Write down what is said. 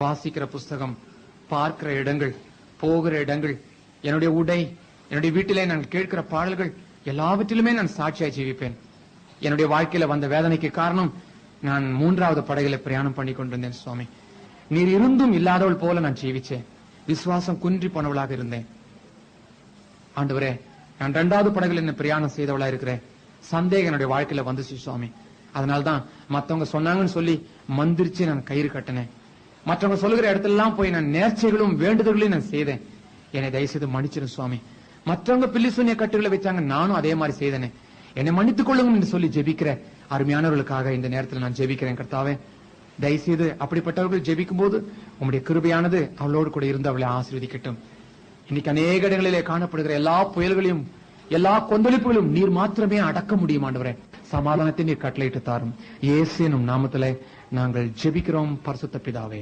வாசிக்கிற புஸ்தகம், பார்க்கிற இடங்கள், போகிற இடங்கள், என்னுடைய உடை, என்னுடைய வீட்டிலே நான் கேட்கிற பாடல்கள் எல்லாவற்றிலுமே நான் சாட்சியாய் ஜீவிப்பேன். என்னுடைய வாழ்க்கையில வந்த வேதனைக்கு காரணம் நான் 3வது படகுல பிரயாணம் பண்ணி கொண்டிருந்தேன். சுவாமி, நீர் இருந்தும் இல்லாதவள் போல நான் ஜீவிச்சேன். விசுவாசம் குன்றி போனவளாக இருந்தேன். ஆண்டவரே, நான் 2வது படகுல என்ன பிரயாணம் செய்தவளா இருக்கிறேன். சந்தேகம் என்னுடைய வாழ்க்கையில வந்துச்சு சுவாமி. அதனால்தான் மத்தவங்க சொன்னாங்கன்னு சொல்லி மந்திரிச்சு நான் கயிறு கட்டினேன். மற்றவங்க சொல்லுகிற இடத்துல எல்லாம் போய் நான் நேர்ச்சைகளும் வேண்டுதல்களையும் நான் செய்தேன். என்னை தயவுசெய்து மன்னிச்சிடும் சுவாமி. மற்றவங்க பில்லி சூன்ய கட்டுகளை வச்சாங்க, நானும் அதே மாதிரி செய்தேனே. என்னை மன்னித்துக் கொள்ளுங்க என்று சொல்லி ஜெபிக்கிற அருமையானவர்களுக்காக இந்த நேரத்தில் நான் ஜெபிக்கிறேன். கர்த்தாவே, தயவுசெய்து அப்படிப்பட்டவர்கள் ஜெபிக்கும் போது உங்களுடைய கிருபையானது அவளோடு கூட இருந்து அவளை ஆசீர்வதிக்கட்டும். இன்னைக்கு அநேக இடங்களிலே காணப்படுகிற எல்லா புயல்களையும் எல்லா கொந்தளிப்புகளும் நீர் மாத்திரமே அடக்க முடியும். ஆண்டவரே, சமாதானத்தை நீர் கட்டளையிட்டு தாரும். இயேசு எனும் நாமத்திலே நாங்கள் ஜெபிக்கிறோம் பரிசுத்த பிதாவே.